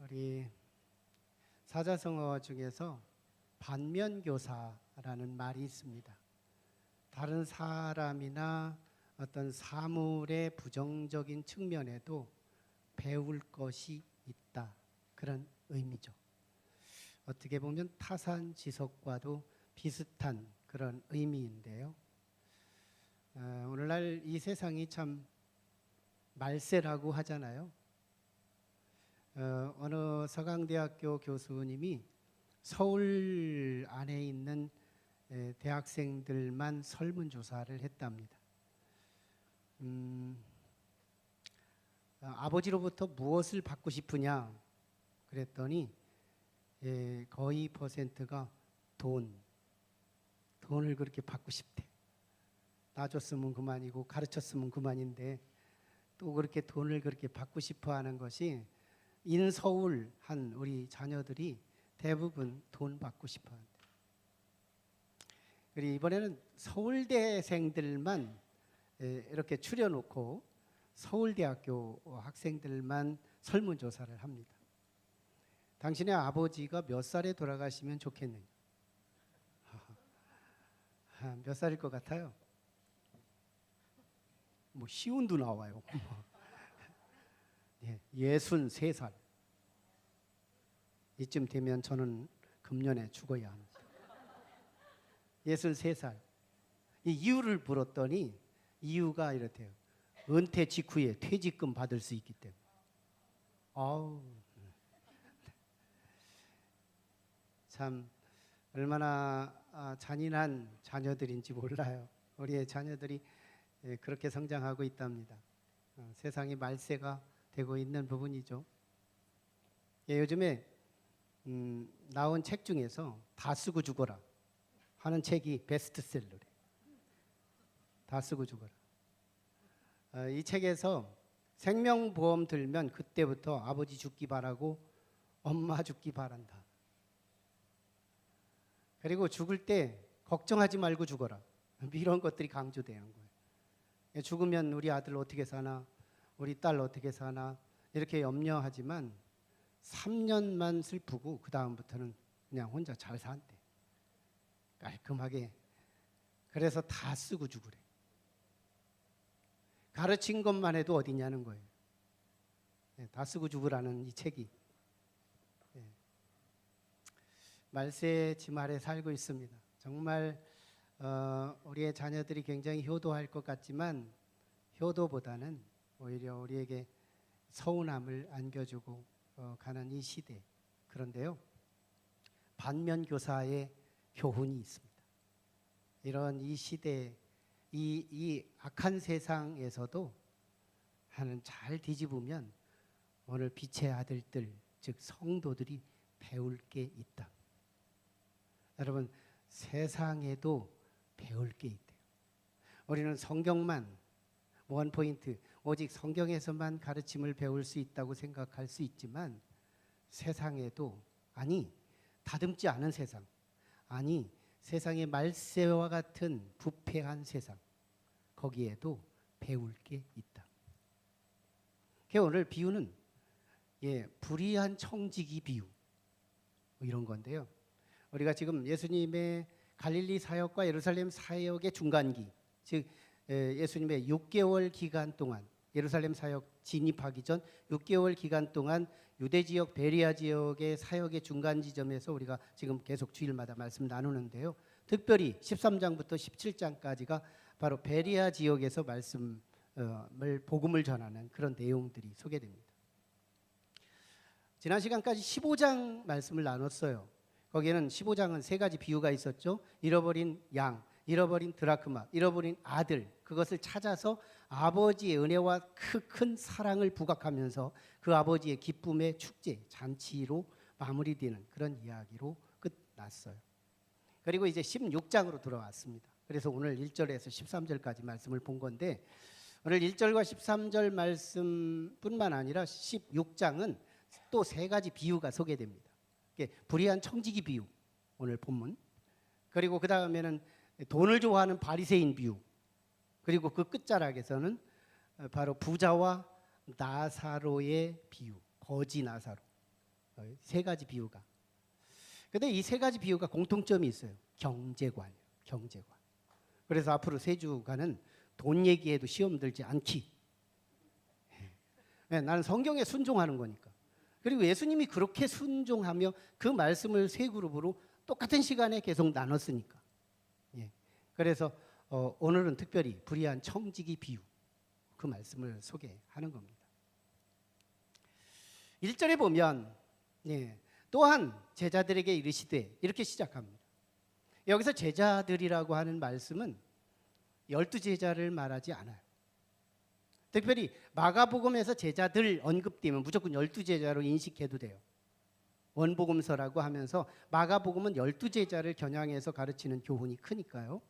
우리 사자성어 중에서 반면교사라는 말이 있습니다. 다른 사람이나 어떤 사물의 부정적인 측면에도 배울 것이 있다. 그런 의미죠. 어떻게 보면 타산지석과도 비슷한 그런 의미인데요. 오늘날 이 세상이 참 말세라고 하잖아요. 어느 서강대학교 교수님이 서울 안에 있는 대학생들만 설문조사를 했답니다. 아버지로부터 무엇을 받고 싶으냐 그랬더니 거의 퍼센트가 돈을 그렇게 받고 싶대. 놔줬으면 그만이고 가르쳤으면 그만인데 또 그렇게 돈을 그렇게 받고 싶어 하는 것이 인서울한 우리 자녀들이 대부분 돈 받고 싶어 한대. 그리고 이번에는 서울대생들만 이렇게 추려놓고 서울대학교 학생들만 설문조사를 합니다. 당신의 아버지가 몇 살에 돌아가시면 좋겠느냐? 몇 살일 것 같아요? 뭐 시운도 나와요. 63살. 이쯤 되면 저는 금년에 죽어야 합니다. 63살. 이 이유를 물었더니 이유가 이렇대요. 은퇴 직후에 퇴직금 받을 수 있기 때문에. 참 얼마나 잔인한 자녀들인지 몰라요. 우리의 자녀들이 그렇게 성장하고 있답니다. 세상이 말세가 되고 있는 부분이죠. 요즘에 나온 책 중에서 다 쓰고 죽어라 하는 책이 베스트셀러래. 다 쓰고 죽어라. 이 책에서 생명보험 들면 그때부터 아버지 죽기 바라고 엄마 죽기 바란다. 그리고 죽을 때 걱정하지 말고 죽어라. 이런 것들이 강조되는 거예요. 죽으면 우리 아들 어떻게 사나, 우리 딸 어떻게 사나 이렇게 염려하지만 3년만 슬프고 그 다음부터는 그냥 혼자 잘 산대. 깔끔하게. 그래서 다 쓰고 죽으래. 가르친 것만 해도 어디냐는 거예요. 다 쓰고 죽으라는 이 책이. 말세 지말에 살고 있습니다. 정말 우리의 자녀들이 굉장히 효도할 것 같지만 효도보다는 오히려 우리에게 서운함을 안겨주고 가는 이 시대. 그런데요, 반면교사의 교훈이 있습니다. 이런 이 시대, 이 악한 세상에서도 하는 잘 뒤집으면 오늘 빛의 아들들, 즉 성도들이 배울 게 있다. 여러분, 세상에도 배울 게 있대요. 우리는 성경만 원포인트, 오직 성경에서만 가르침을 배울 수 있다고 생각할 수 있지만 세상에도, 아니 다듬지 않은 세상, 아니 세상의 말세와 같은 부패한 세상, 거기에도 배울 게 있다. 오늘 비유는 불의한 청지기 비유 이런 건데요. 우리가 지금 예수님의 갈릴리 사역과 예루살렘 사역의 중간기, 즉 예수님의 6개월 기간 동안, 예루살렘 사역 진입하기 전 6개월 기간 동안 유대 지역, 베리아 지역의 사역의 중간 지점에서 우리가 지금 계속 주일마다 말씀 나누는데요. 특별히 13장부터 17장까지가 바로 베리아 지역에서 복음을 전하는 그런 내용들이 소개됩니다. 지난 시간까지 15장 말씀을 나눴어요. 거기에는 15장은 세 가지 비유가 있었죠. 잃어버린 양, 잃어버린 드라크마, 잃어버린 아들, 그것을 찾아서 아버지의 은혜와 큰 사랑을 부각하면서 그 아버지의 기쁨의 축제, 잔치로 마무리되는 그런 이야기로 끝났어요. 그리고 이제 16장으로 들어왔습니다. 그래서 오늘 1절에서 13절까지 말씀을 본 건데, 오늘 1절과 13절 말씀뿐만 아니라 16장은 또 세 가지 비유가 소개됩니다. 불의한 청지기 비유, 오늘 본문. 그리고 그 다음에는 돈을 좋아하는 바리새인 비유. 그리고 그 끝자락에서는 바로 부자와 나사로의 비유, 거지 나사로. 세 가지 비유가. 근데 이 세 가지 비유가 공통점이 있어요. 경제관. 그래서 앞으로 세 주간은 돈 얘기해도 시험 들지 않기. 나는 성경에 순종하는 거니까. 그리고 예수님이 그렇게 순종하며 그 말씀을 세 그룹으로 똑같은 시간에 계속 나눴으니까. 그래서 오늘은 특별히 불의한 청지기 비유 그 말씀을 소개하는 겁니다. 1절에 보면 또한 제자들에게 이르시되 이렇게 시작합니다. 여기서 제자들이라고 하는 말씀은 12제자를 말하지 않아요. 특별히 마가복음에서 제자들 언급되면 무조건 12제자로 인식해도 돼요. 원복음서라고 하면서 마가복음은 12제자를 겨냥해서 가르치는 교훈이 크니까요.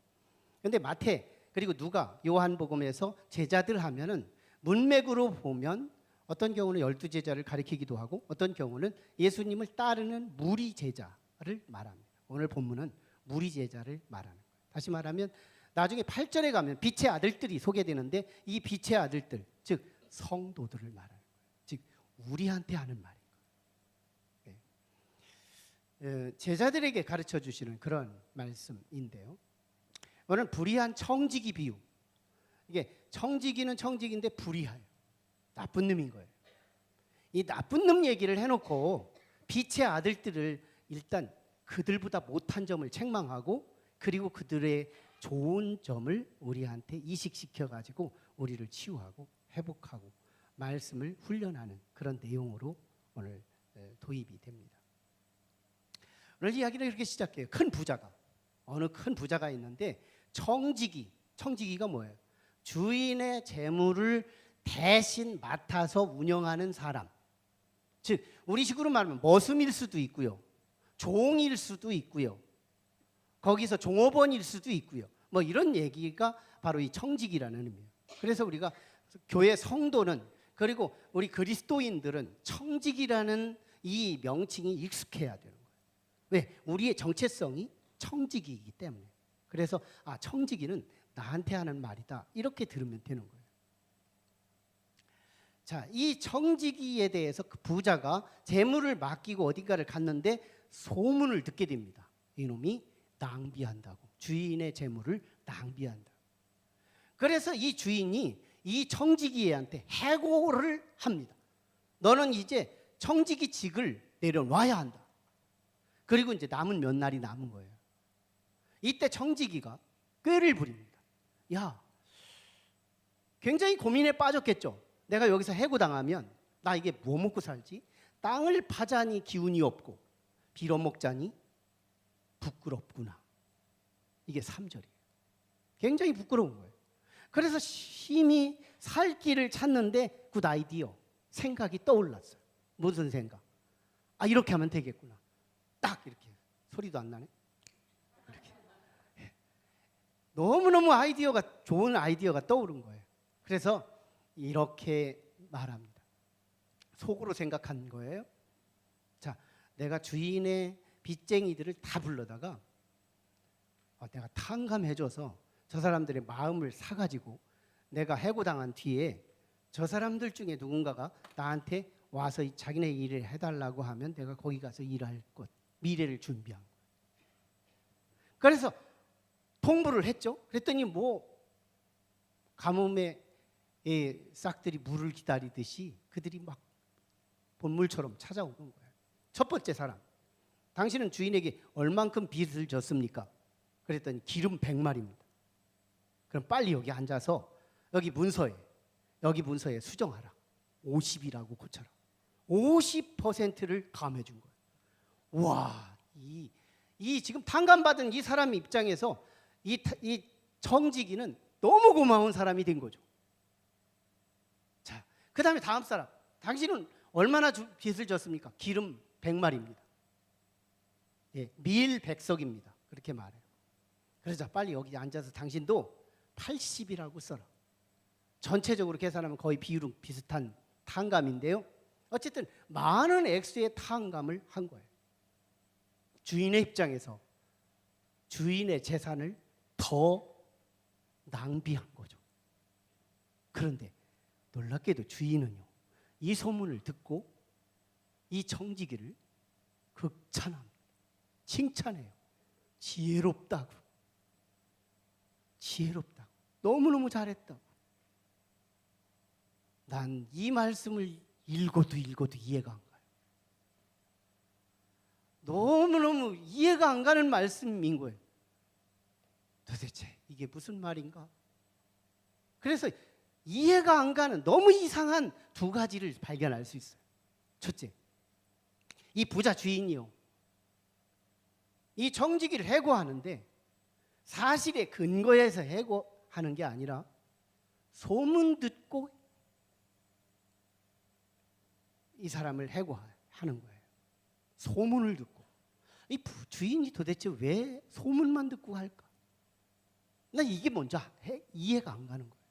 그런데 마태 그리고 누가 요한복음에서 제자들 하면은 문맥으로 보면 어떤 경우는 12제자를 가리키기도 하고 어떤 경우는 예수님을 따르는 무리 제자를 말합니다. 오늘 본문은 무리 제자를 말하는 거예요. 다시 말하면 나중에 8절에 가면 빛의 아들들이 소개되는데 이 빛의 아들들 즉 성도들을 말하는 거예요. 즉 우리한테 하는 말인 거예요. 제자들에게 가르쳐 주시는 그런 말씀인데요. 오늘 불의한 청지기 비유. 이게 청지기는 청지기인데 불의해요. 나쁜 놈인 거예요. 이 나쁜 놈 얘기를 해놓고 빛의 아들들을 일단 그들보다 못한 점을 책망하고 그리고 그들의 좋은 점을 우리한테 이식시켜 가지고 우리를 치유하고 회복하고 말씀을 훈련하는 그런 내용으로 오늘 도입이 됩니다. 오늘 이야기를 이렇게 시작해요. 큰 부자가 어느 큰 부자가 있는데 청지기가 뭐예요? 주인의 재물을 대신 맡아서 운영하는 사람. 즉 우리 식으로 말하면 머슴일 수도 있고요. 종일 수도 있고요. 거기서 종업원일 수도 있고요. 뭐 이런 얘기가 바로 이 청지기라는 의미예요. 그래서 우리가 교회 성도는 그리고 우리 그리스도인들은 청지기라는 이 명칭이 익숙해야 되는 거예요. 왜? 우리의 정체성이 청지기이기 때문에. 그래서 청지기는 나한테 하는 말이다. 이렇게 들으면 되는 거예요. 자, 이 청지기에 대해서 그 부자가 재물을 맡기고 어딘가를 갔는데 소문을 듣게 됩니다. 이놈이 낭비한다고. 주인의 재물을 낭비한다. 그래서 이 주인이 이 청지기한테 해고를 합니다. 너는 이제 청지기직을 내려놔야 한다. 그리고 이제 남은 몇 날이 남은 거예요. 이때 청지기가 꾀를 부립니다. 야, 굉장히 고민에 빠졌겠죠. 내가 여기서 해고당하면 나 이게 뭐 먹고 살지? 땅을 파자니 기운이 없고 빌어먹자니 부끄럽구나. 이게 3절이에요. 굉장히 부끄러운 거예요. 그래서 심히 살 길을 찾는데 굿 아이디어, 생각이 떠올랐어요. 무슨 생각? 이렇게 하면 되겠구나. 딱 이렇게. 소리도 안 나네. 이렇게. 너무너무 좋은 아이디어가 떠오른 거예요. 그래서 이렇게 말합니다. 속으로 생각한 거예요. 자, 내가 주인의 빚쟁이들을 다 불러다가 내가 탕감해줘서 저 사람들의 마음을 사가지고 내가 해고당한 뒤에 저 사람들 중에 누군가가 나한테 와서 자기네 일을 해달라고 하면 내가 거기 가서 일할 것, 미래를 준비한 거예요. 그래서 통보를 했죠. 그랬더니 가뭄에 싹들이 물을 기다리듯이 그들이 막 본물처럼 찾아오는 거예요. 첫 번째 사람, 당신은 주인에게 얼만큼 빚을 졌습니까? 그랬더니 기름 100마리입니다. 그럼 빨리 여기 앉아서 여기 문서에 수정하라. 50이라고 고쳐라. 50%를 감해 준 거예요. 와, 이 지금 탕감받은 이 사람 입장에서 이 청지기는 너무 고마운 사람이 된 거죠. 자, 그 다음에 다음 사람. 당신은 얼마나 빚을 졌습니까? 기름 100마리입니다. 밀 100석입니다. 그렇게 말해요. 그래서 빨리 여기 앉아서 당신도 80이라고 써라. 전체적으로 계산하면 거의 비율은 비슷한 탕감인데요. 어쨌든 많은 액수의 탕감을 한 거예요. 주인의 입장에서 주인의 재산을 더 낭비한 거죠. 그런데 놀랍게도 주인은요, 이 소문을 듣고 이 청지기를 극찬합니다. 칭찬해요. 지혜롭다고. 지혜롭다고. 너무너무 잘했다고. 난 이 말씀을 읽어도 이해가 안 가요. 너무너무 이해가 안 가는 말씀인 거예요. 도대체 이게 무슨 말인가? 그래서 이해가 안 가는 너무 이상한 두 가지를 발견할 수 있어요. 첫째, 이 부자 주인이요, 이 청지기를 해고하는데 사실에 근거해서 해고하는 게 아니라 소문 듣고 이 사람을 해고하는 거예요. 소문을 듣고. 이 주인이 도대체 왜 소문만 듣고 할까? 나 이게 먼저 이해가 안 가는 거예요.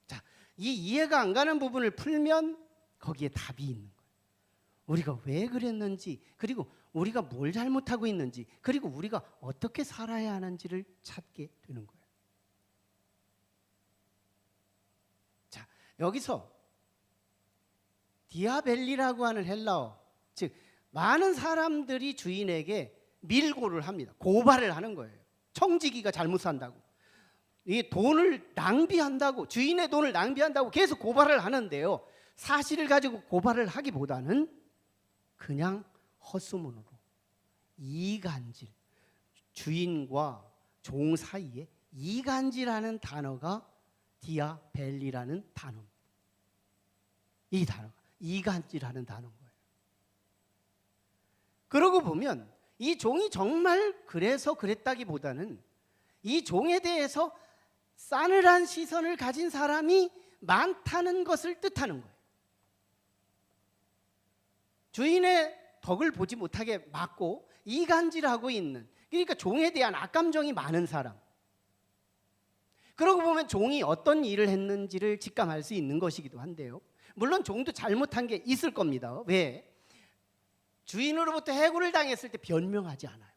자, 이 이해가 안 가는 부분을 풀면 거기에 답이 있는 거예요. 우리가 왜 그랬는지, 그리고 우리가 뭘 잘못하고 있는지, 그리고 우리가 어떻게 살아야 하는지를 찾게 되는 거예요. 자, 여기서 디아벨리라고 하는 헬라어, 즉 많은 사람들이 주인에게 밀고를 합니다. 고발을 하는 거예요. 청지기가 잘못 산다고, 이 돈을 낭비한다고, 주인의 돈을 낭비한다고 계속 고발을 하는데요, 사실을 가지고 고발을 하기보다는 그냥 헛소문으로 이간질, 주인과 종 사이에 이간질하는 단어가 디아벨리라는 단어입니다. 이 단어가 이간질하는 단어인 거예요. 그러고 보면 이 종이 정말 그래서 그랬다기보다는 이 종에 대해서 싸늘한 시선을 가진 사람이 많다는 것을 뜻하는 거예요. 주인의 덕을 보지 못하게 막고 이간질하고 있는, 그러니까 종에 대한 악감정이 많은 사람. 그러고 보면 종이 어떤 일을 했는지를 직감할 수 있는 것이기도 한데요, 물론 종도 잘못한 게 있을 겁니다. 왜? 주인으로부터 해고를 당했을 때 변명하지 않아요.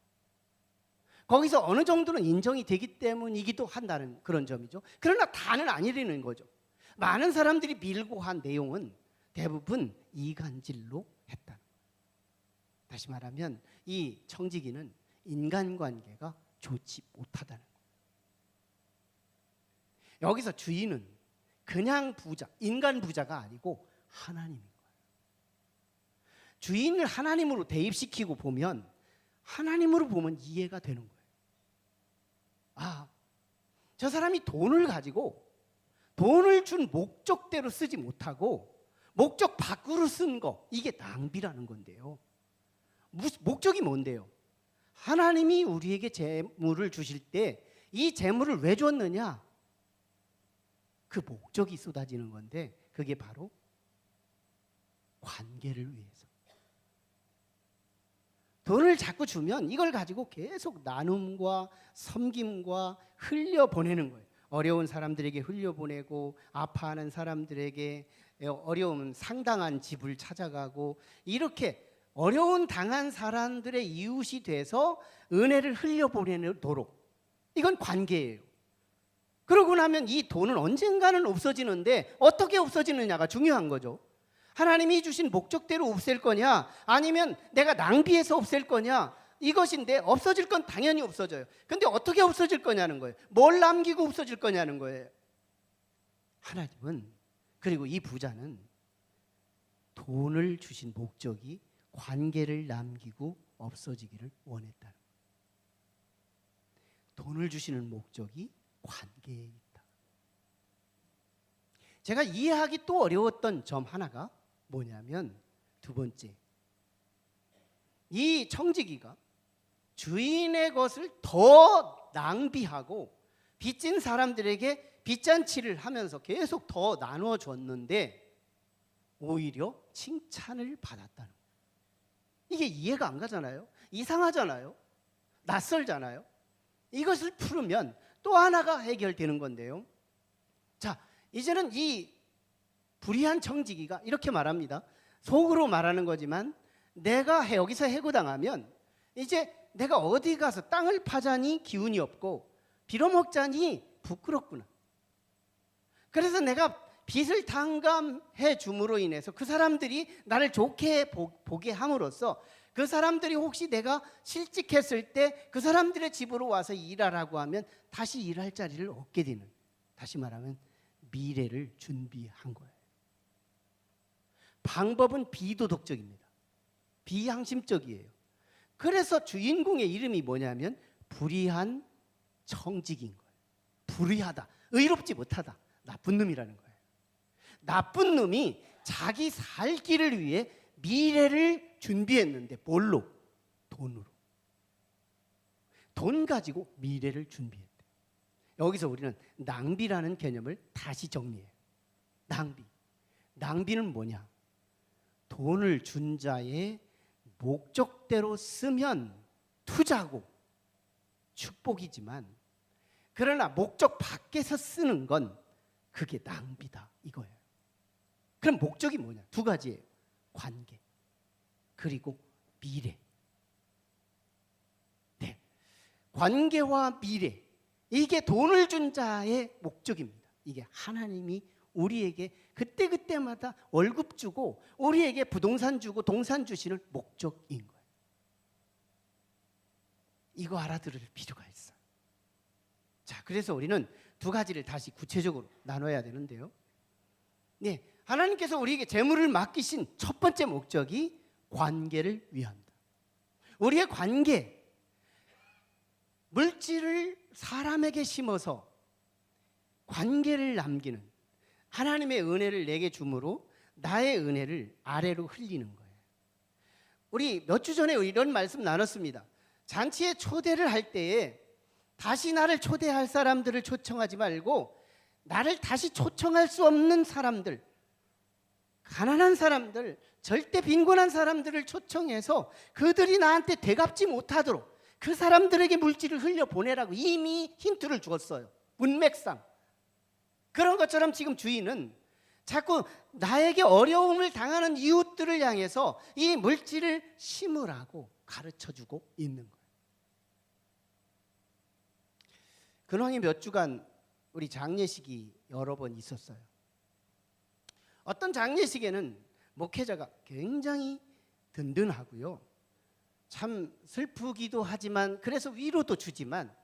거기서 어느 정도는 인정이 되기 때문이기도 한다는 그런 점이죠. 그러나 다는 아니라는 거죠. 많은 사람들이 밀고 한 내용은 대부분 이간질로 했다는 거예요. 다시 말하면 이 청지기는 인간관계가 좋지 못하다는 거예요. 여기서 주인은 그냥 부자, 인간 부자가 아니고 하나님인 거예요. 주인을 하나님으로 대입시키고 보면, 하나님으로 보면 이해가 되는 거예요. 아, 저 사람이 돈을 가지고 돈을 준 목적대로 쓰지 못하고 목적 밖으로 쓴 거, 이게 낭비라는 건데요. 목적이 뭔데요? 하나님이 우리에게 재물을 주실 때 이 재물을 왜 줬느냐? 그 목적이 쏟아지는 건데, 그게 바로 관계를 위해서. 돈을 자꾸 주면 이걸 가지고 계속 나눔과 섬김과 흘려보내는 거예요. 어려운 사람들에게 흘려보내고, 아파하는 사람들에게 어려운 상당한 집을 찾아가고, 이렇게 어려운 당한 사람들의 이웃이 돼서 은혜를 흘려보내도록, 이건 관계예요. 그러고 나면 이 돈은 언젠가는 없어지는데 어떻게 없어지느냐가 중요한 거죠. 하나님이 주신 목적대로 없앨 거냐, 아니면 내가 낭비해서 없앨 거냐, 이것인데 없어질 건 당연히 없어져요. 근데 어떻게 없어질 거냐는 거예요. 뭘 남기고 없어질 거냐는 거예요. 하나님은, 그리고 이 부자는 돈을 주신 목적이 관계를 남기고 없어지기를 원했다는 거예요. 돈을 주시는 목적이 관계에 있다. 제가 이해하기 또 어려웠던 점 하나가 뭐냐면, 두 번째, 이 청지기가 주인의 것을 더 낭비하고 빚진 사람들에게 빚잔치를 하면서 계속 더 나눠줬는데 오히려 칭찬을 받았다는 거예요. 이게 이해가 안 가잖아요. 이상하잖아요. 낯설잖아요. 이것을 풀으면 또 하나가 해결되는 건데요. 자, 이제는 이 불의한 청지기가 이렇게 말합니다. 속으로 말하는 거지만, 내가 여기서 해고당하면 이제 내가 어디 가서 땅을 파자니 기운이 없고 빌어먹자니 부끄럽구나. 그래서 내가 빚을 탕감해 줌으로 인해서 그 사람들이 나를 좋게 보게 함으로써 그 사람들이 혹시 내가 실직했을 때 그 사람들의 집으로 와서 일하라고 하면 다시 일할 자리를 얻게 되는, 다시 말하면 미래를 준비한 거예요. 방법은 비도덕적입니다. 비양심적이에요. 그래서 주인공의 이름이 뭐냐면 불의한 청직인 거예요. 불의하다, 의롭지 못하다, 나쁜 놈이라는 거예요. 나쁜 놈이 자기 살 길을 위해 미래를 준비했는데 뭘로? 돈으로. 돈 가지고 미래를 준비했대. 여기서 우리는 낭비라는 개념을 다시 정리해요. 낭비는 뭐냐? 돈을 준 자의 목적대로 쓰면 투자고 축복이지만, 그러나 목적 밖에서 쓰는 건 그게 낭비다 이거예요. 그럼 목적이 뭐냐? 두 가지예요. 관계 그리고 미래. 네, 관계와 미래, 이게 돈을 준 자의 목적입니다. 이게 하나님이 우리에게 그때그때마다 월급 주고 우리에게 부동산 주고 동산 주시는 목적인 거예요. 이거 알아들을 필요가 있어요. 자, 그래서 우리는 두 가지를 다시 구체적으로 나눠야 되는데요. 네, 하나님께서 우리에게 재물을 맡기신 첫 번째 목적이 관계를 위한다. 우리의 관계, 물질을 사람에게 심어서 관계를 남기는, 하나님의 은혜를 내게 주므로 나의 은혜를 아래로 흘리는 거예요. 우리 몇 주 전에 이런 말씀 나눴습니다. 잔치에 초대를 할 때에 다시 나를 초대할 사람들을 초청하지 말고 나를 다시 초청할 수 없는 사람들, 가난한 사람들, 절대 빈곤한 사람들을 초청해서 그들이 나한테 되갚지 못하도록 그 사람들에게 물질을 흘려보내라고 이미 힌트를 주었어요. 문맥상. 그런 것처럼 지금 주인은 자꾸 나에게 어려움을 당하는 이웃들을 향해서 이 물질을 심으라고 가르쳐주고 있는 거예요. 근황이 몇 주간 우리 장례식이 여러 번 있었어요. 어떤 장례식에는 목회자가 굉장히 든든하고요, 참 슬프기도 하지만 그래서 위로도 주지만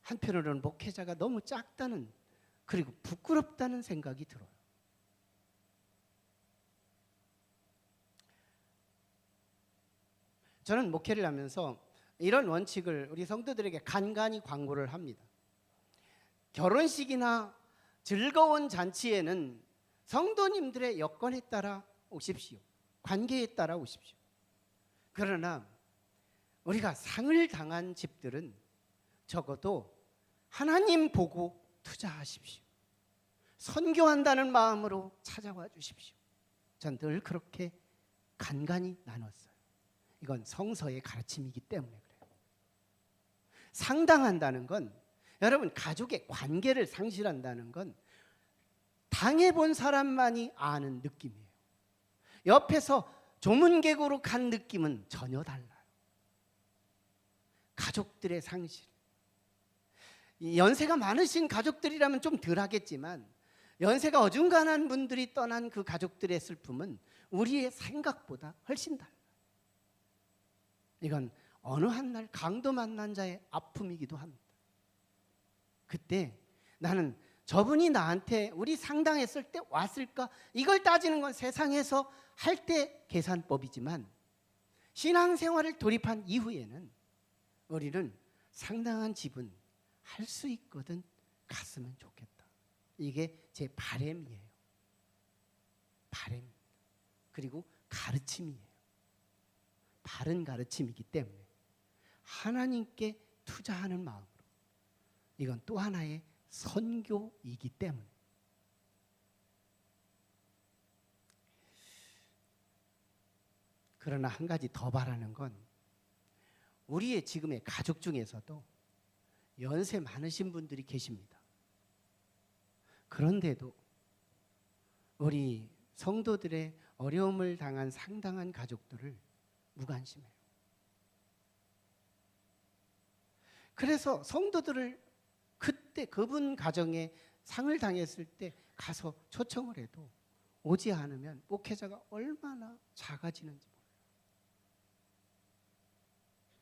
한편으로는 목회자가 너무 작다는, 그리고 부끄럽다는 생각이 들어요. 저는 목회를 하면서 이런 원칙을 우리 성도들에게 간간히 광고를 합니다. 결혼식이나 즐거운 잔치에는 성도님들의 여건에 따라 오십시오. 관계에 따라 오십시오. 그러나 우리가 상을 당한 집들은 적어도 하나님 보고 투자하십시오. 선교한다는 마음으로 찾아와 주십시오. 전 늘 그렇게 간간히 나눴어요. 이건 성서의 가르침이기 때문에 그래요. 상당한다는 건, 여러분, 가족의 관계를 상실한다는 건 당해본 사람만이 아는 느낌이에요. 옆에서 조문객으로 간 느낌은 전혀 달라요. 가족들의 상실. 연세가 많으신 가족들이라면 좀 덜 하겠지만 연세가 어중간한 분들이 떠난 그 가족들의 슬픔은 우리의 생각보다 훨씬 달라요. 이건 어느 한 날 강도 만난 자의 아픔이기도 합니다. 그때 나는 저분이 나한테 우리 상담했을 때 왔을까? 이걸 따지는 건 세상에서 할 때 계산법이지만 신앙생활을 돌입한 이후에는 우리는 상당한 집은 할 수 있거든 갔으면 좋겠다. 이게 제 바람이에요. 바람. 그리고 가르침이에요. 바른 가르침이기 때문에 하나님께 투자하는 마음으로, 이건 또 하나의 선교이기 때문에. 그러나 한 가지 더 바라는 건 우리의 지금의 가족 중에서도 연세 많으신 분들이 계십니다. 그런데도 우리 성도들의 어려움을 당한 상당한 가족들을 무관심해요. 그래서 성도들을 그때 그분 가정에 상을 당했을 때 가서 초청을 해도 오지 않으면 목회자가 얼마나 작아지는지 몰라요.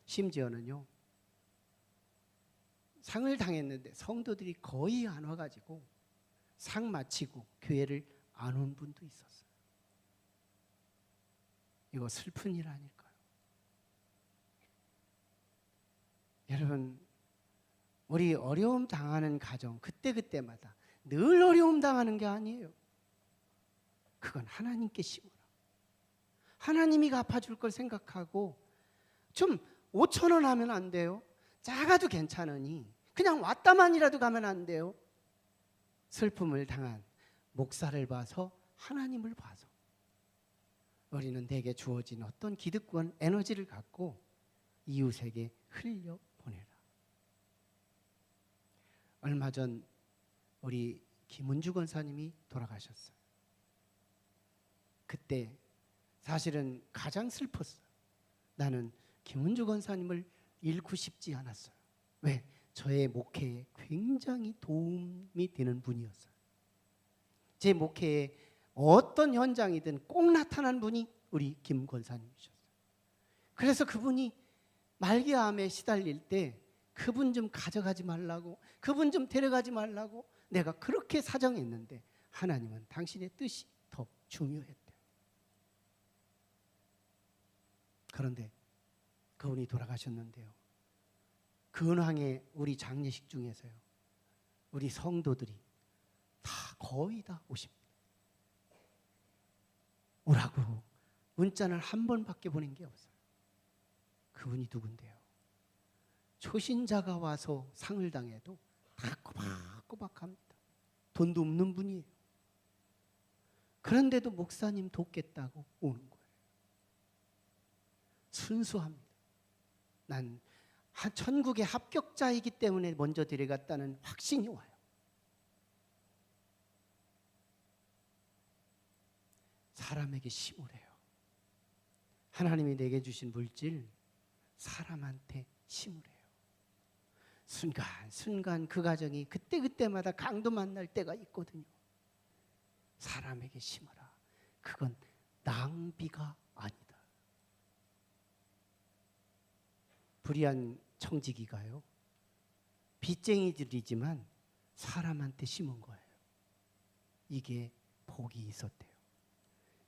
심지어는요, 상을 당했는데 성도들이 거의 안 와가지고 상 마치고 교회를 안 온 분도 있었어요. 이거 슬픈 일 아닐까요? 여러분, 우리 어려움 당하는 가정 그때그때마다 늘 어려움 당하는 게 아니에요. 그건 하나님께 심어라. 하나님이 갚아줄 걸 생각하고 좀 5,000원 하면 안 돼요? 작아도 괜찮으니 그냥 왔다만이라도 가면 안 돼요? 슬픔을 당한 목사를 봐서 하나님을 봐서 우리는 내게 주어진 어떤 기득권 에너지를 갖고 이웃에게 흘려보내라. 얼마 전 우리 김은주 권사님이 돌아가셨어요. 그때 사실은 가장 슬펐어요. 나는 김은주 권사님을 잃고 싶지 않았어요. 왜? 저의 목회에 굉장히 도움이 되는 분이었어요. 제 목회에 어떤 현장이든 꼭 나타난 분이 우리 김 권사님이셨어요. 그래서 그분이 말기암에 시달릴 때 그분 좀 가져가지 말라고, 그분 좀 데려가지 말라고 내가 그렇게 사정했는데 하나님은 당신의 뜻이 더 중요했대요. 그런데 그분이 돌아가셨는데요, 근황의 우리 장례식 중에서요, 우리 성도들이 다 거의 다 오십니다. 오라고 문자를 한 번밖에 보낸 게 없어요. 그분이 누군데요? 초신자가 와서 상을 당해도 다 꼬박꼬박합니다. 돈도 없는 분이에요. 그런데도 목사님 돕겠다고 오는 거예요. 순수합니다. 난 천국의 합격자이기 때문에 먼저 데려갔다는 확신이 와요. 사람에게 심으래요. 하나님이 내게 주신 물질 사람한테 심으래요. 순간순간 그 가정이 그때그때마다 강도 만날 때가 있거든요. 사람에게 심어라. 그건 낭비가 아니다. 불의한 청지기가요, 빚쟁이들이지만 사람한테 심은 거예요. 이게 복이 있었대요.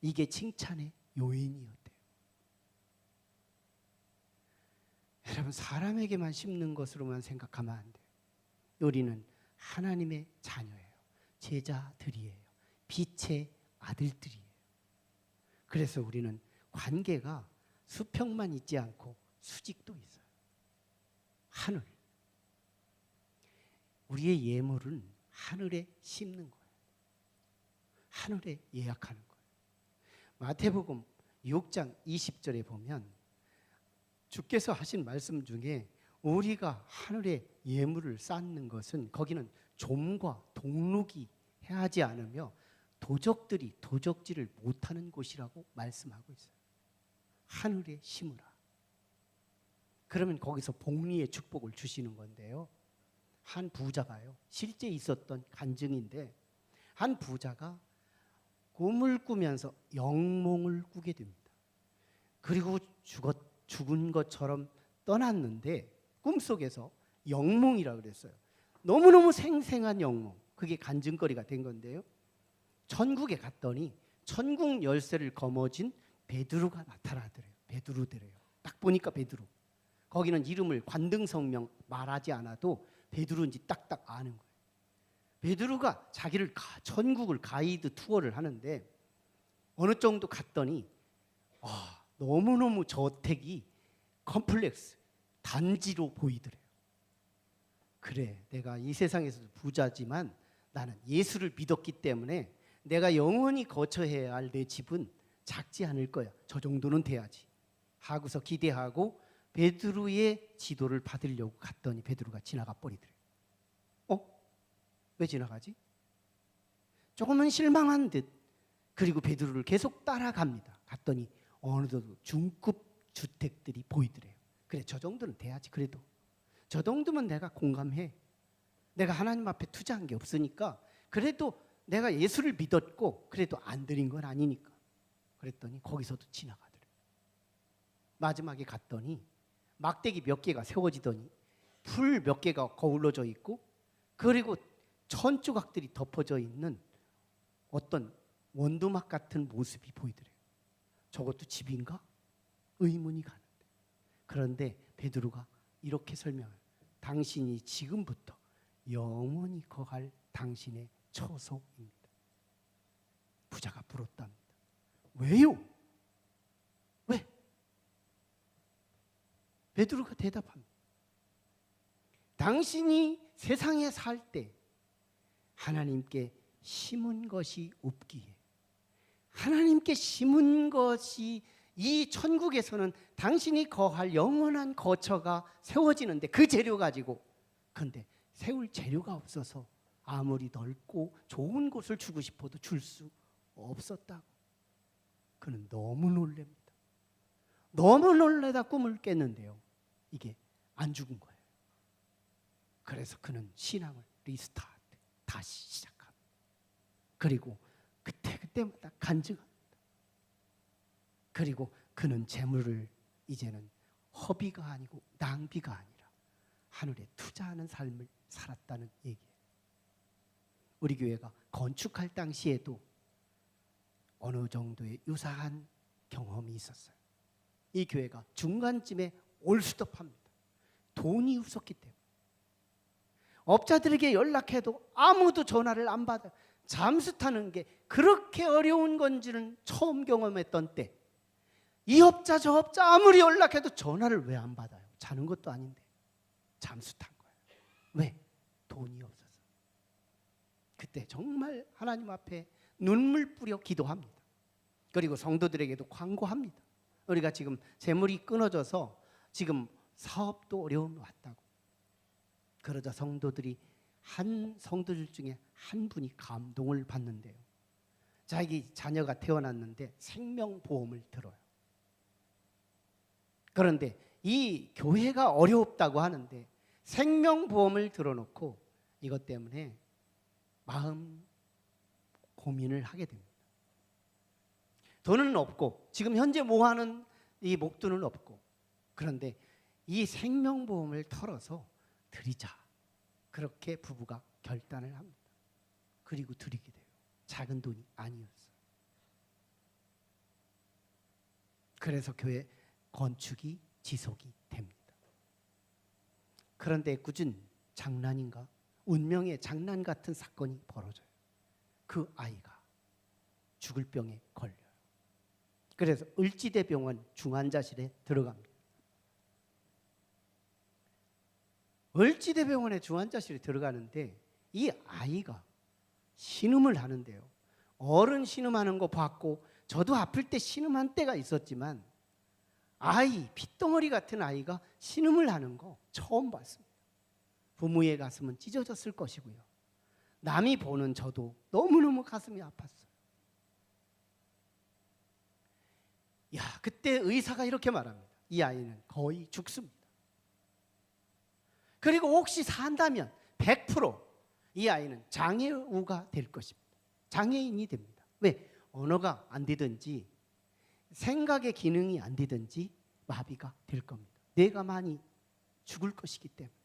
이게 칭찬의 요인이었대요. 여러분, 사람에게만 심는 것으로만 생각하면 안 돼요. 우리는 하나님의 자녀예요. 제자들이에요. 빛의 아들들이에요. 그래서 우리는 관계가 수평만 있지 않고 수직도 있어요. 하늘. 우리의 예물은 하늘에 심는 거예요. 하늘에 예약하는 거예요. 마태복음 6장 20절에 보면 주께서 하신 말씀 중에 우리가 하늘에 예물을 쌓는 것은 거기는 좀과 동룩이 해하지 않으며 도적들이 도적질을 못하는 곳이라고 말씀하고 있어요. 하늘에 심으라. 그러면 거기서 복리의 축복을 주시는 건데요, 한 부자가요, 실제 있었던 간증인데, 한 부자가 꿈을 꾸면서 영몽을 꾸게 됩니다. 그리고 죽은 것처럼 떠났는데 꿈속에서 영몽이라고 그랬어요. 너무너무 생생한 영몽. 그게 간증거리가 된 건데요, 천국에 갔더니 천국 열쇠를 거머쥔 베드로가 나타나더래요. 베드로더래요. 딱 보니까 베드로. 거기는 이름을 관등성명 말하지 않아도 베드로인지 딱딱 아는 거예요. 베드로가 자기를 천국을 가이드 투어를 하는데 어느 정도 갔더니 너무너무 저택이 컴플렉스, 단지로 보이더래요. 그래, 내가 이 세상에서도 부자지만 나는 예수를 믿었기 때문에 내가 영원히 거처해야 할 내 집은 작지 않을 거야. 저 정도는 돼야지 하고서 기대하고 베드로의 지도를 받으려고 갔더니 베드로가 지나가 버리더래요. 왜 지나가지? 조금은 실망한 듯. 그리고 베드로를 계속 따라갑니다. 갔더니 어느덧 중급 주택들이 보이더래요. 그래, 저 정도는 돼야지. 그래도 저 정도면 내가 공감해. 내가 하나님 앞에 투자한 게 없으니까 그래도 내가 예수를 믿었고 그래도 안 드린 건 아니니까. 그랬더니 거기서도 지나가더래요. 마지막에 갔더니 막대기 몇 개가 세워지더니 풀 몇 개가 거울러져 있고 그리고 천조각들이 덮어져 있는 어떤 원두막 같은 모습이 보이더래요. 저것도 집인가? 의문이 가는데. 그런데 베드로가 이렇게 설명해요. 당신이 지금부터 영원히 거할 당신의 처소입니다. 부자가 물었답니다. 왜요? 왜? 베드로가 대답합니다. 당신이 세상에 살 때 하나님께 심은 것이 없기에, 하나님께 심은 것이 이 천국에서는 당신이 거할 영원한 거처가 세워지는데 그 재료 가지고, 근데 세울 재료가 없어서 아무리 넓고 좋은 곳을 주고 싶어도 줄 수 없었다고. 그는 너무 놀랍니다. 너무 놀래다 꿈을 깼는데요, 이게 안 죽은 거예요. 그래서 그는 신앙을 리스타트, 다시 시작합니다. 그리고 그때마다 간증합니다. 그리고 그는 재물을 이제는 허비가 아니고 낭비가 아니라 하늘에 투자하는 삶을 살았다는 얘기예요. 우리 교회가 건축할 당시에도 어느 정도의 유사한 경험이 있었어요. 이 교회가 중간쯤에 올스톱합니다. 돈이 없었기 때문에. 업자들에게 연락해도 아무도 전화를 안 받아요. 잠수 타는 게 그렇게 어려운 건지는 처음 경험했던 때, 이 업자 저 업자 아무리 연락해도 전화를 왜 안 받아요? 자는 것도 아닌데 잠수 탄 거예요. 왜? 돈이 없어서. 그때 정말 하나님 앞에 눈물 뿌려 기도합니다. 그리고 성도들에게도 광고합니다. 우리가 지금 재물이 끊어져서 지금 사업도 어려움이 왔다고. 그러자 성도들 중에 한 분이 감동을 받는데요. 자기 자녀가 태어났는데 생명보험을 들어요. 그런데 이 교회가 어렵다고 하는데 생명보험을 들어놓고 이것 때문에 마음 고민을 하게 됩니다. 돈은 없고 지금 현재 모아는 이 목돈은 없고, 그런데 이 생명보험을 털어서 드리자, 그렇게 부부가 결단을 합니다. 그리고 드리게 돼요. 작은 돈이 아니었어요. 그래서 교회 건축이 지속이 됩니다. 그런데 꾸준 장난인가? 운명의 장난 같은 사건이 벌어져요. 그 아이가 죽을 병에 걸려요. 그래서 을지대병원 중환자실에 들어갑니다. 을지대병원의 중환자실에 들어가는데 이 아이가 신음을 하는데요. 어른 신음하는 거 봤고 저도 아플 때 신음한 때가 있었지만 아이, 핏덩어리 같은 아이가 신음을 하는 거 처음 봤습니다. 부모의 가슴은 찢어졌을 것이고요. 남이 보는 저도 너무너무 가슴이 아팠어요. 야, 그때 의사가 이렇게 말합니다. 이 아이는 거의 죽습니다. 그리고 혹시 산다면 100% 이 아이는 장애우가 될 것입니다. 장애인이 됩니다. 왜? 언어가 안 되든지 생각의 기능이 안 되든지 마비가 될 겁니다. 뇌가 많이 죽을 것이기 때문에.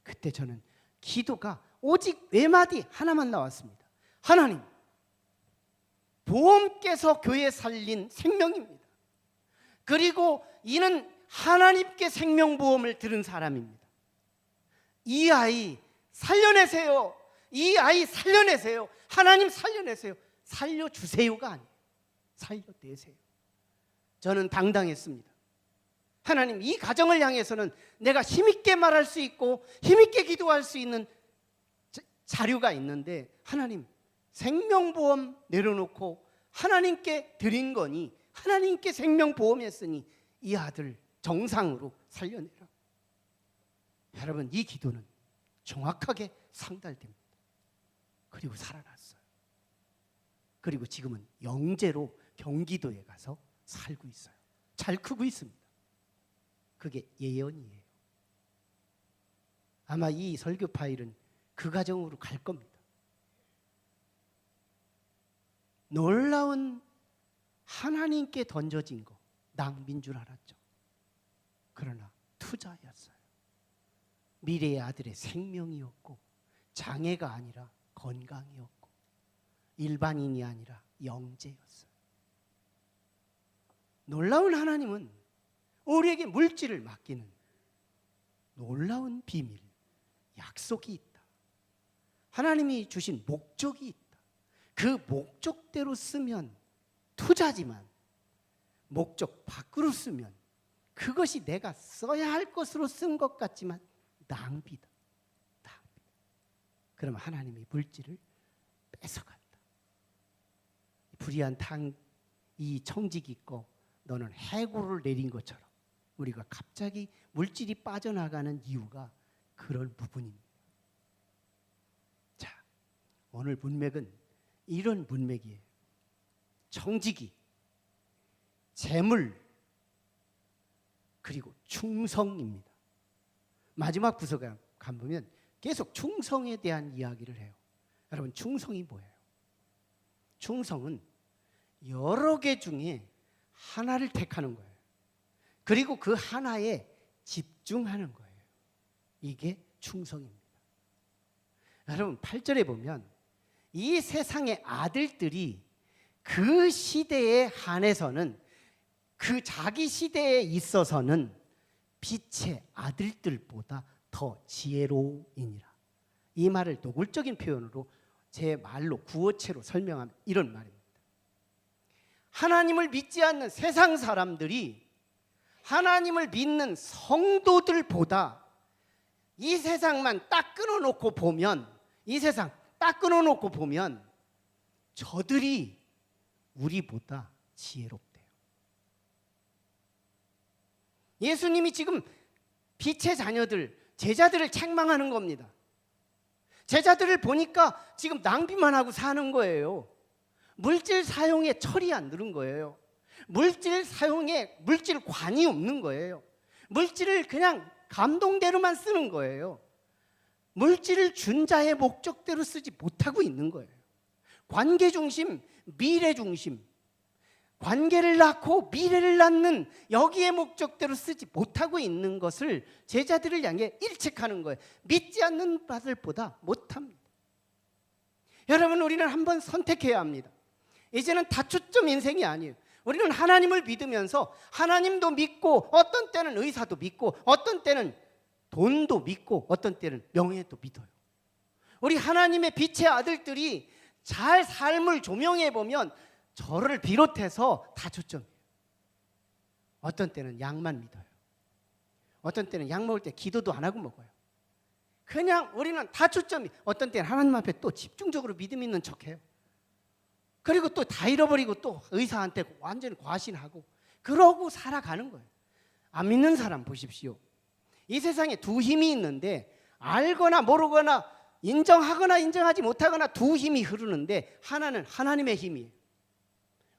그때 저는 기도가 오직 외마디 하나만 나왔습니다. 하나님, 보험께서 교회 살린 생명입니다. 그리고 이는 하나님께 생명보험을 들은 사람입니다. 이 아이 살려내세요. 이 아이 살려내세요. 하나님 살려내세요. 살려주세요가 아니에요. 살려내세요. 저는 당당했습니다. 하나님, 이 가정을 향해서는 내가 힘있게 말할 수 있고 힘있게 기도할 수 있는 자료가 있는데, 하나님, 생명보험 내려놓고 하나님께 드린 거니, 하나님께 생명보험했으니 이 아들 정상으로 살려내라. 여러분, 이 기도는 정확하게 상달됩니다. 그리고 살아났어요. 그리고 지금은 영재로 경기도에 가서 살고 있어요. 잘 크고 있습니다. 그게 예언이에요. 아마 이 설교 파일은 그 가정으로 갈 겁니다. 놀라운 하나님께 던져진 거 낭비인 줄 알았죠. 그러나 투자였어요. 미래의 아들의 생명이었고 장애가 아니라 건강이었고 일반인이 아니라 영재였어요. 놀라운 하나님은 우리에게 물질을 맡기는 놀라운 비밀, 약속이 있다. 하나님이 주신 목적이 있다. 그 목적대로 쓰면 투자지만 목적 밖으로 쓰면 그것이 내가 써야 할 것으로 쓴 것 같지만 낭비다. 그러면 하나님이 물질을 뺏어간다. 불의한 이 청지기 있고 너는 해고를 내린 것처럼 우리가 갑자기 물질이 빠져나가는 이유가 그런 부분입니다. 자, 오늘 문맥은 이런 문맥이에요. 청지기, 재물, 그리고 충성입니다. 마지막 부서가 가보면 계속 충성에 대한 이야기를 해요. 여러분, 충성이 뭐예요? 충성은 여러 개 중에 하나를 택하는 거예요. 그리고 그 하나에 집중하는 거예요. 이게 충성입니다. 여러분, 8절에 보면 이 세상의 아들들이 그 시대에 한해서는 그 자기 시대에 있어서는 빛의 아들들보다 더 지혜로우니라. 이 말을 노골적인 표현으로 제 말로 구어체로 설명하면 이런 말입니다. 하나님을 믿지 않는 세상 사람들이 하나님을 믿는 성도들보다 이 세상만 딱 끊어놓고 보면, 이 세상 딱 끊어놓고 보면 저들이 우리보다 지혜롭대요. 예수님이 지금 빛의 자녀들, 제자들을 책망하는 겁니다. 제자들을 보니까 지금 낭비만 하고 사는 거예요. 물질 사용에 철이 안 드는 거예요. 물질 사용에 물질관이 없는 거예요. 물질을 그냥 감동대로만 쓰는 거예요. 물질을 준 자의 목적대로 쓰지 못하고 있는 거예요. 관계 중심, 미래 중심, 관계를 낳고 미래를 낳는 여기에 목적대로 쓰지 못하고 있는 것을 제자들을 향해 일책하는 거예요. 믿지 않는 바들보다 못합니다. 여러분, 우리는 한번 선택해야 합니다. 이제는 다초점 인생이 아니에요. 우리는 하나님을 믿으면서 하나님도 믿고 어떤 때는 의사도 믿고 어떤 때는 돈도 믿고 어떤 때는 명예도 믿어요. 우리 하나님의 빛의 아들들이 잘 삶을 조명해 보면 저를 비롯해서 다초점이에요. 어떤 때는 약만 믿어요. 어떤 때는 약 먹을 때 기도도 안 하고 먹어요. 그냥 우리는 다초점이, 어떤 때는 하나님 앞에 또 집중적으로 믿음 있는 척해요. 그리고 또 다 잃어버리고 또 의사한테 완전히 과신하고 그러고 살아가는 거예요. 안 믿는 사람 보십시오. 이 세상에 두 힘이 있는데 알거나 모르거나 인정하거나 인정하지 못하거나 두 힘이 흐르는데 하나는 하나님의 힘이에요.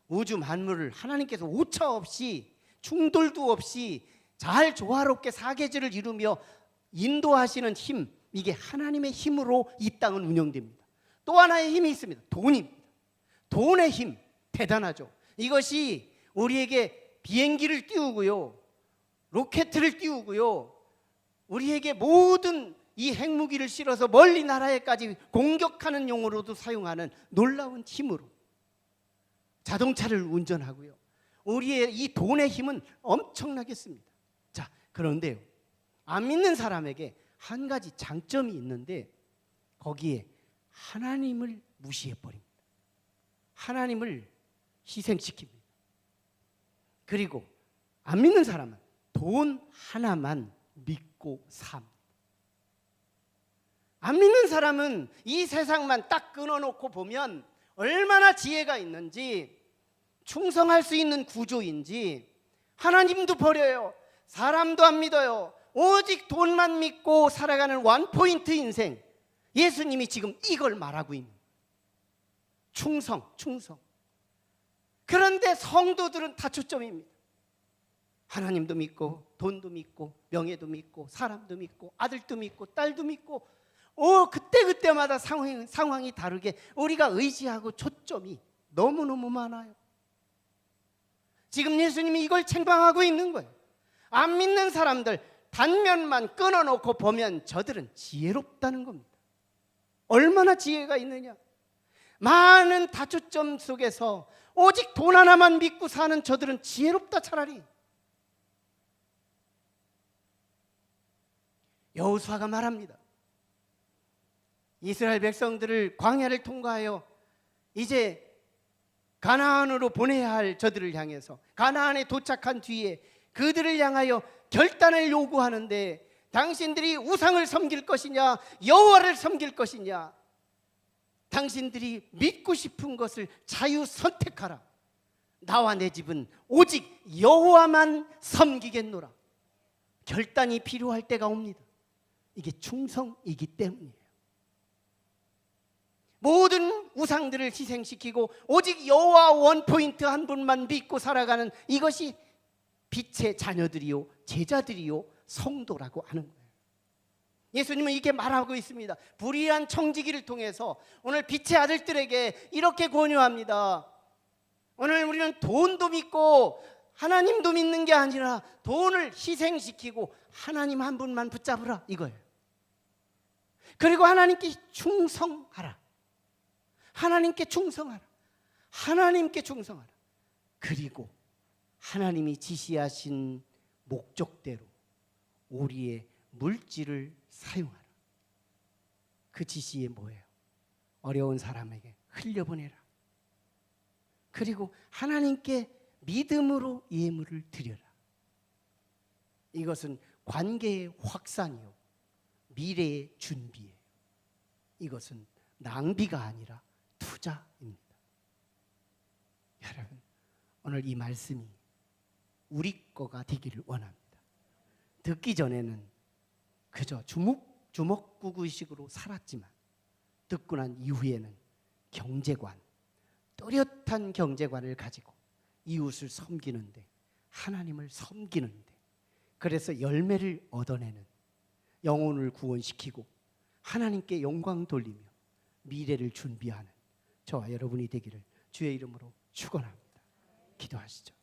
우주 만물을 하나님께서 오차 없이 충돌도 없이 잘 조화롭게 사계절을 이루며 인도하시는 힘, 이게 하나님의 힘으로 이 땅은 운영됩니다. 또 하나의 힘이 있습니다. 돈입니다. 돈의 힘, 대단하죠. 이것이 우리에게 비행기를 띄우고요, 로켓을 띄우고요, 우리에게 모든 이 핵무기를 실어서 멀리 나라에까지 공격하는 용어로도 사용하는 놀라운 힘으로 자동차를 운전하고요. 우리의 이 돈의 힘은 엄청나겠습니다. 자, 그런데요, 안 믿는 사람에게 한 가지 장점이 있는데 거기에 하나님을 무시해버립니다. 하나님을 희생시킵니다. 그리고 안 믿는 사람은 돈 하나만 믿고 삽니다. 안 믿는 사람은 이 세상만 딱 끊어놓고 보면 얼마나 지혜가 있는지, 충성할 수 있는 구조인지, 하나님도 버려요. 사람도 안 믿어요. 오직 돈만 믿고 살아가는 원포인트 인생. 예수님이 지금 이걸 말하고 있는 충성. 그런데 성도들은 다초점입니다. 하나님도 믿고 돈도 믿고 명예도 믿고 사람도 믿고 아들도 믿고 딸도 믿고 그때마다 상황이 다르게 우리가 의지하고 초점이 너무너무 많아요. 지금 예수님이 이걸 책망하고 있는 거예요. 안 믿는 사람들 단면만 끊어놓고 보면 저들은 지혜롭다는 겁니다. 얼마나 지혜가 있느냐. 많은 다초점 속에서 오직 돈 하나만 믿고 사는 저들은 지혜롭다. 차라리 여호수아가 말합니다. 이스라엘 백성들을 광야를 통과하여 이제 가나안으로 보내야 할 저들을 향해서 가나안에 도착한 뒤에 그들을 향하여 결단을 요구하는데, 당신들이 우상을 섬길 것이냐 여호와를 섬길 것이냐, 당신들이 믿고 싶은 것을 자유 선택하라. 나와 내 집은 오직 여호와만 섬기겠노라. 결단이 필요할 때가 옵니다. 이게 충성이기 때문이에요. 모든 우상들을 희생시키고 오직 여호와 원포인트 한 분만 믿고 살아가는 이것이 빛의 자녀들이요 제자들이요 성도라고 하는 거예요. 예수님은 이렇게 말하고 있습니다. 불의한 청지기를 통해서 오늘 빛의 아들들에게 이렇게 권유합니다. 오늘 우리는 돈도 믿고 하나님도 믿는 게 아니라 돈을 희생시키고 하나님 한 분만 붙잡으라, 이거예요. 그리고 하나님께 충성하라. 하나님께 충성하라. 하나님께 충성하라. 그리고 하나님이 지시하신 목적대로 우리의 물질을 사용하라. 그 지시에 뭐예요? 어려운 사람에게 흘려보내라. 그리고 하나님께 믿음으로 예물을 드려라. 이것은 관계의 확산이요 미래의 준비예요. 이것은 낭비가 아니라 투자입니다. 여러분, 오늘 이 말씀이 우리 거가 되기를 원합니다. 듣기 전에는 그저 주먹구구식으로 살았지만 듣고 난 이후에는 경제관, 또렷한 경제관을 가지고 이웃을 섬기는데, 하나님을 섬기는데, 그래서 열매를 얻어내는, 영혼을 구원시키고 하나님께 영광 돌리며 미래를 준비하는 저와 여러분이 되기를 주의 이름으로 축원합니다. 기도하시죠.